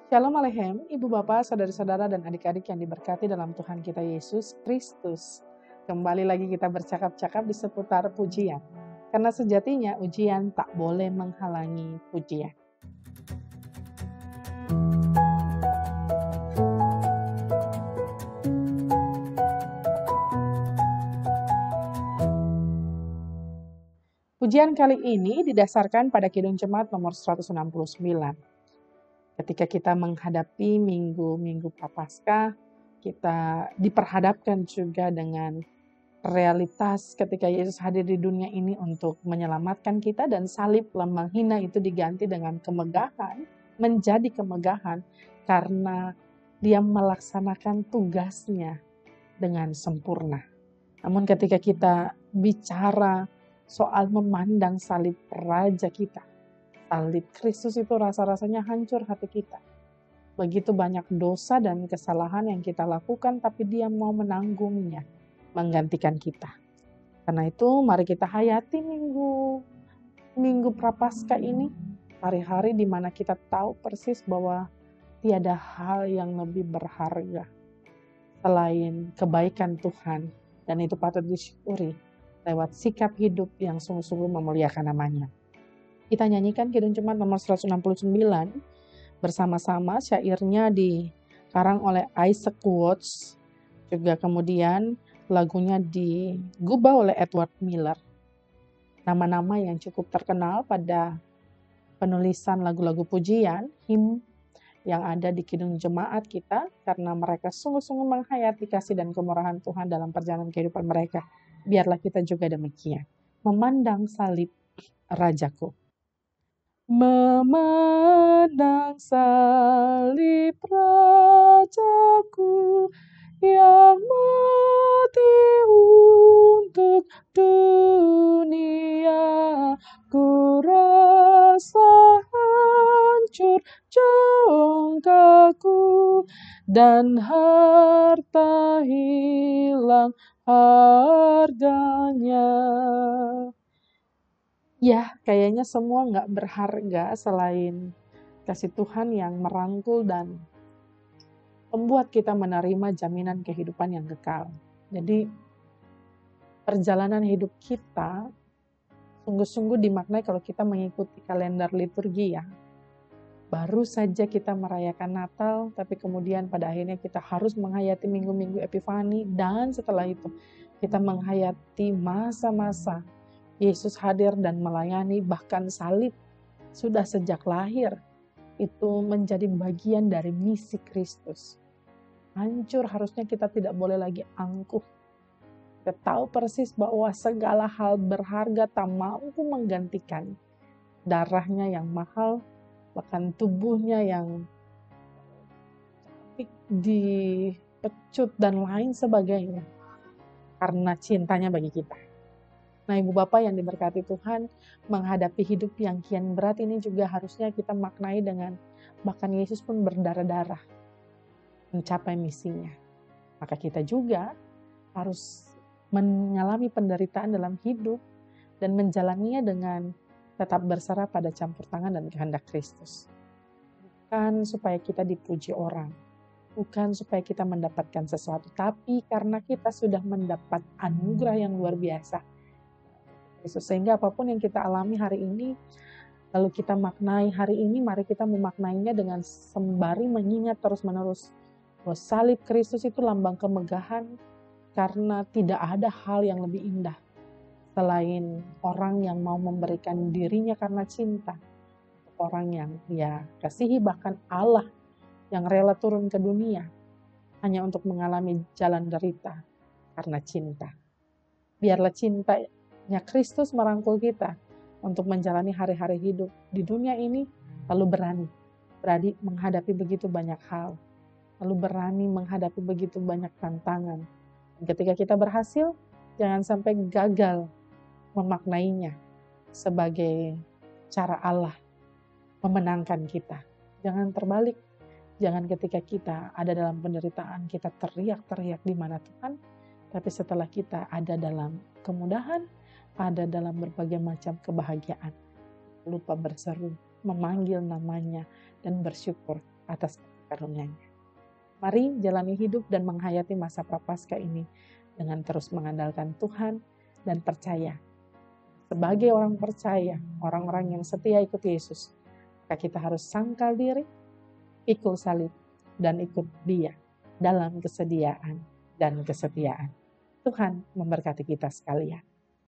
Shalom Aleichem, Ibu Bapak, Saudara-saudara dan adik-adik yang diberkati dalam Tuhan kita Yesus Kristus. Kembali lagi kita bercakap-cakap di seputar pujian. Karena sejatinya ujian tak boleh menghalangi pujian. Pujian kali ini didasarkan pada Kidung Jemaat nomor 169. Ketika kita menghadapi minggu-minggu Prapaskah, kita diperhadapkan juga dengan realitas ketika Yesus hadir di dunia ini untuk menyelamatkan kita, dan salib lambang hina itu diganti dengan kemegahan, menjadi kemegahan karena dia melaksanakan tugasnya dengan sempurna. Namun ketika kita bicara soal memandang salib Raja kita, salib Kristus itu rasa-rasanya hancur hati kita. Begitu banyak dosa dan kesalahan yang kita lakukan, tapi dia mau menanggungnya, menggantikan kita. Karena itu mari kita hayati minggu Prapaskah ini, hari-hari di mana kita tahu persis bahwa tiada hal yang lebih berharga selain kebaikan Tuhan, dan itu patut disyukuri lewat sikap hidup yang sungguh-sungguh memuliakan namanya. Kita nyanyikan Kidung Jemaat nomor 169 bersama-sama, syairnya dikarang oleh Isaac Watts, juga kemudian lagunya digubah oleh Edward Miller. Nama-nama yang cukup terkenal pada penulisan lagu-lagu pujian, him yang ada di Kidung Jemaat kita, karena mereka sungguh-sungguh menghayati kasih dan kemurahan Tuhan dalam perjalanan kehidupan mereka. Biarlah kita juga demikian, memandang salib Rajaku. Memandang salib Rajaku yang mati untuk dunia, ku rasa hancur jongkaku dan harta hilang harganya. Ya, kayaknya semua gak berharga selain kasih Tuhan yang merangkul dan membuat kita menerima jaminan kehidupan yang kekal. Jadi perjalanan hidup kita sungguh-sungguh dimaknai kalau kita mengikuti kalender liturgi ya. Baru saja kita merayakan Natal, tapi kemudian pada akhirnya kita harus menghayati minggu-minggu Epifani, dan setelah itu kita menghayati masa-masa Yesus hadir dan melayani, bahkan salib sudah sejak lahir. Itu menjadi bagian dari misi Kristus. Hancur, harusnya kita tidak boleh lagi angkuh. Kita tahu persis bahwa segala hal berharga tak mampu menggantikan darahnya yang mahal, bahkan tubuhnya yang dipecut dan lain sebagainya, karena cintanya bagi kita. Nah, Ibu Bapak yang diberkati Tuhan, menghadapi hidup yang kian berat ini juga harusnya kita maknai dengan bahkan Yesus pun berdarah-darah mencapai misinya. Maka kita juga harus mengalami penderitaan dalam hidup dan menjalaninya dengan tetap berserah pada campur tangan dan kehendak Kristus. Bukan supaya kita dipuji orang, bukan supaya kita mendapatkan sesuatu, tapi karena kita sudah mendapat anugerah yang luar biasa. Sehingga apapun yang kita alami hari ini, lalu kita maknai hari ini, mari kita memaknainya dengan sembari mengingat terus-menerus bahwa salib Kristus itu lambang kemegahan, karena tidak ada hal yang lebih indah selain orang yang mau memberikan dirinya karena cinta. Orang yang dia kasihi, bahkan Allah yang rela turun ke dunia hanya untuk mengalami jalan derita karena cinta. Biarlah cintanya Kristus merangkul kita untuk menjalani hari-hari hidup di dunia ini, lalu berani menghadapi begitu banyak hal, lalu berani menghadapi begitu banyak tantangan. Dan ketika kita berhasil, jangan sampai gagal memaknainya sebagai cara Allah memenangkan kita. Jangan terbalik, jangan ketika kita ada dalam penderitaan kita teriak-teriak di mana Tuhan, tapi setelah kita ada dalam kemudahan, ada dalam berbagai macam kebahagiaan, lupa berseru, memanggil namanya, dan bersyukur atas karunia-Nya. Mari jalani hidup dan menghayati masa Prapaskah ini dengan terus mengandalkan Tuhan dan percaya. Sebagai orang percaya, orang-orang yang setia ikut Yesus, maka kita harus sangkal diri, ikut salib, dan ikut Dia dalam kesediaan dan kesetiaan. Tuhan memberkati kita sekalian.